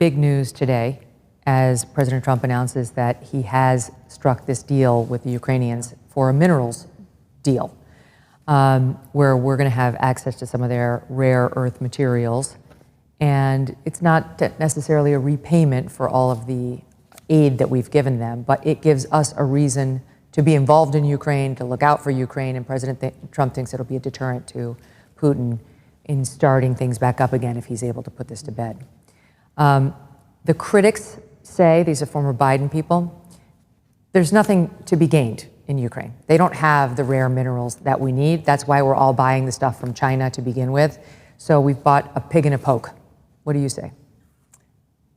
big news today as President Trump announces that he has struck this deal with the Ukrainians for a minerals deal, where we're going to have access to some of their rare earth materials. And it's not necessarily a repayment for all of the aid that we've given them, but it gives us a reason to be involved in Ukraine, to look out for Ukraine, and President Trump thinks it'll be a deterrent to Putin in starting things back up again if he's able to put this to bed. The critics say, these are former Biden people, there's nothing to be gained in Ukraine. They don't have the rare minerals that we need. That's why we're all buying the stuff from China to begin with. So we've bought a pig in a poke. What do you say?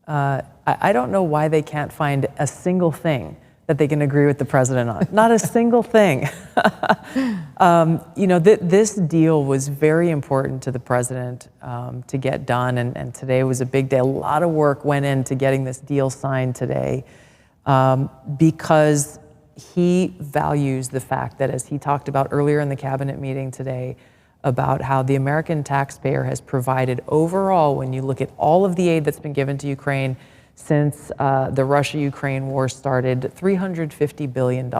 I don't know why they can't find a single thing that they can agree with the president on. Not a single thing. You know, this deal was very important to the president to get done, and today was a big day. A lot of work went into getting this deal signed today because he values the fact that, as he talked about earlier in the cabinet meeting today, about how the American taxpayer has provided overall, when you look at all of the aid that's been given to Ukraine since the Russia-Ukraine war started, $350 billion.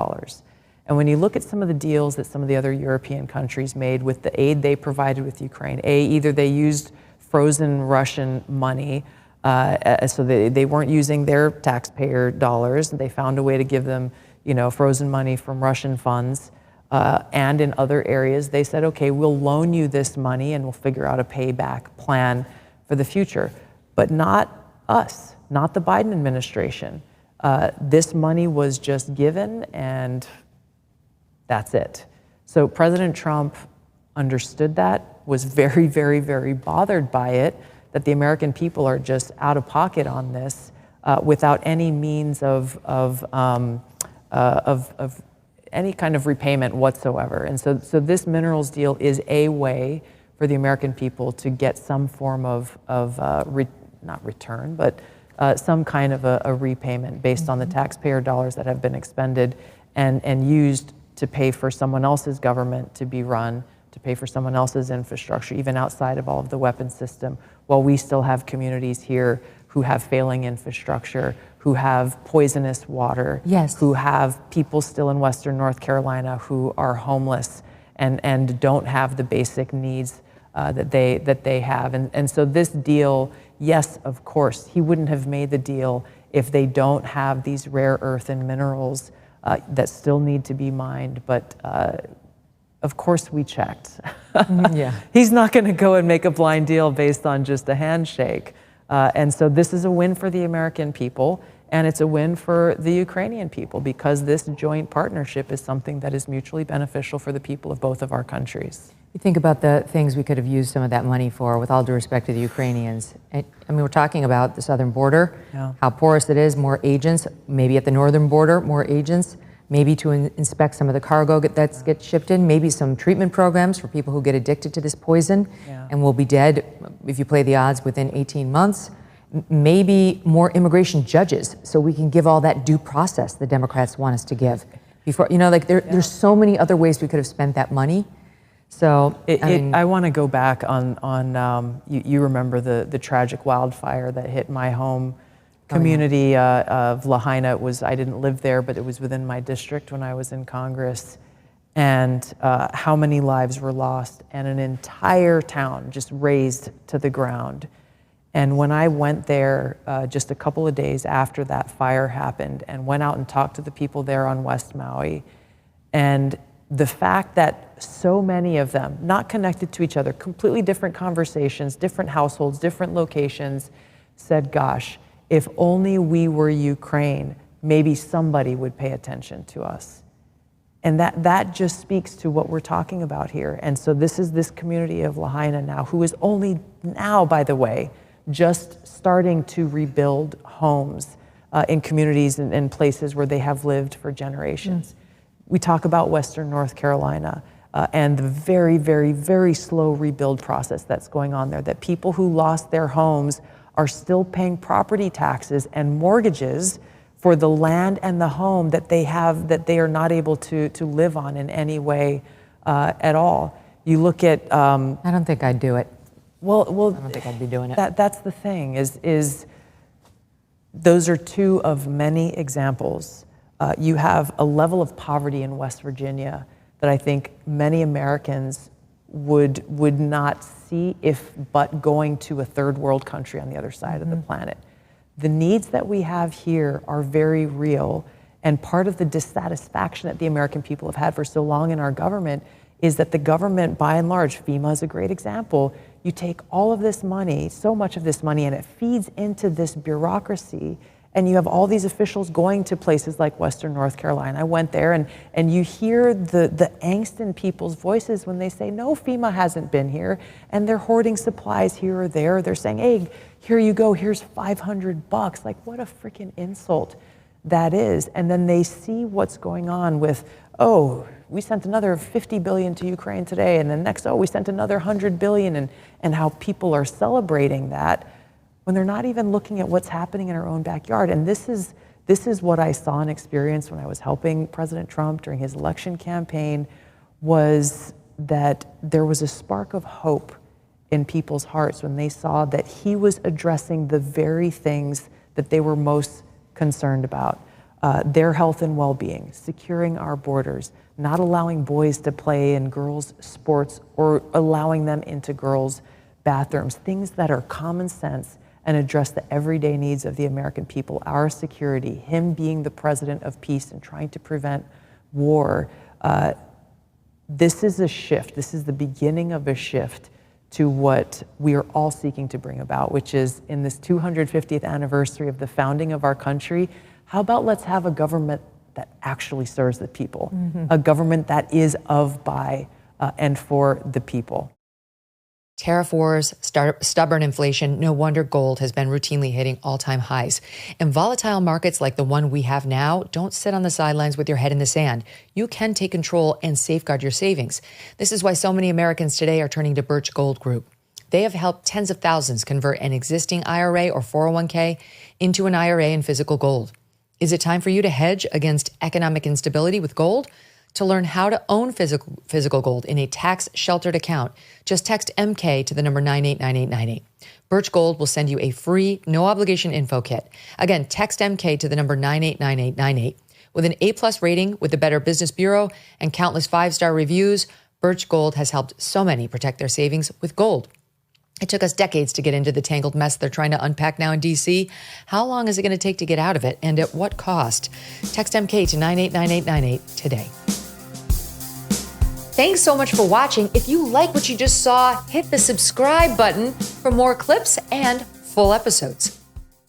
And when you look at some of the deals that some of the other European countries made with the aid they provided with Ukraine, either they used frozen Russian money, so they weren't using their taxpayer dollars, they found a way to give them, you know, frozen money from Russian funds, and in other areas they said, okay, we'll loan you this money and we'll figure out a payback plan for the future. But not us, not the Biden administration. This money was just given and that's it. So President Trump understood that, was very, very, very bothered by it, that the American people are just out of pocket on this without any means of any kind of repayment whatsoever. And so this minerals deal is a way for the American people to get some form of not return, but some kind of a repayment based on the taxpayer dollars that have been expended and used to pay for someone else's government to be run, to pay for someone else's infrastructure, even outside of all of the weapons system, while we still have communities here who have failing infrastructure, who have poisonous water, yes, who have people still in Western North Carolina who are homeless and don't have the basic needs that they have. And so this deal, yes, of course, he wouldn't have made the deal if they don't have these rare earth and minerals that still need to be mined. But of course we checked. Yeah. He's not going to go and make a blind deal based on just a handshake. And so this is a win for the American people, and it's a win for the Ukrainian people, because this joint partnership is something that is mutually beneficial for the people of both of our countries. You think about the things we could have used some of that money for, with all due respect to the Ukrainians. I mean, we're talking about the southern border, how porous it is, more agents, maybe at the northern border, more agents, maybe to inspect some of the cargo that gets shipped in, maybe some treatment programs for people who get addicted to this poison and will be dead, if you play the odds, within 18 months. Maybe more immigration judges, so we can give all that due process the Democrats want us to give. Before, you know, like there's so many other ways we could have spent that money. So I want to go back on you remember the tragic wildfire that hit my home community of Lahaina. I didn't live there, but it was within my district when I was in Congress, and how many lives were lost, and an entire town just razed to the ground. And when I went there just a couple of days after that fire happened and went out and talked to the people there on West Maui, and the fact that so many of them, not connected to each other, completely different conversations, different households, different locations, said, gosh, if only we were Ukraine, maybe somebody would pay attention to us. And that just speaks to what we're talking about here. And so this is this community of Lahaina now, who is only now, by the way, just starting to rebuild homes in communities and places where they have lived for generations. We talk about Western North Carolina and the very, very, very slow rebuild process that's going on there, that people who lost their homes are still paying property taxes and mortgages for the land and the home that they have, that they are not able to live on in any way at all. You look at... I don't think I'd do it. Well, I don't think I'd be doing it. That's the thing, is those are two of many examples. You have a level of poverty in West Virginia that I think many Americans would not see if but going to a third world country on the other side of the planet. The needs that we have here are very real, and part of the dissatisfaction that the American people have had for so long in our government is that the government, by and large, FEMA is a great example, you take all of this money, so much of this money, and it feeds into this bureaucracy, and you have all these officials going to places like Western North Carolina. I went there, and you hear the angst in people's voices when they say, no, FEMA hasn't been here, and they're hoarding supplies here or there. They're saying, hey, here you go, here's $500. Like, what a freaking insult that is. And then they see what's going on with, oh, we sent another $50 billion to Ukraine today, and then next, oh, we sent another $100 billion, and how people are celebrating that when they're not even looking at what's happening in our own backyard. And this is what I saw and experienced when I was helping President Trump during his election campaign, was that there was a spark of hope in people's hearts when they saw that he was addressing the very things that they were most concerned about. Their health and well-being, securing our borders, not allowing boys to play in girls' sports or allowing them into girls' bathrooms, things that are common sense and address the everyday needs of the American people, our security, him being the president of peace and trying to prevent war. This is a shift. This is the beginning of a shift to what we are all seeking to bring about, which is in this 250th anniversary of the founding of our country, how about let's have a government that actually serves the people, a government that is of, by, and for the people. Tariff wars, stubborn inflation, no wonder gold has been routinely hitting all-time highs. And volatile markets like the one we have now don't sit on the sidelines with your head in the sand. You can take control and safeguard your savings. This is why so many Americans today are turning to Birch Gold Group. They have helped tens of thousands convert an existing IRA or 401k into an IRA in physical gold. Is it time for you to hedge against economic instability with gold? To learn how to own physical gold in a tax-sheltered account, just text MK to the number 989898. Birch Gold will send you a free, no-obligation info kit. Again, text MK to the number 989898. With an A-plus rating with the Better Business Bureau and countless 5-star reviews, Birch Gold has helped so many protect their savings with gold. It took us decades to get into the tangled mess they're trying to unpack now in D.C. How long is it going to take to get out of it, and at what cost? Text MK to 989898 today. Thanks so much for watching. If you like what you just saw, hit the subscribe button for more clips and full episodes.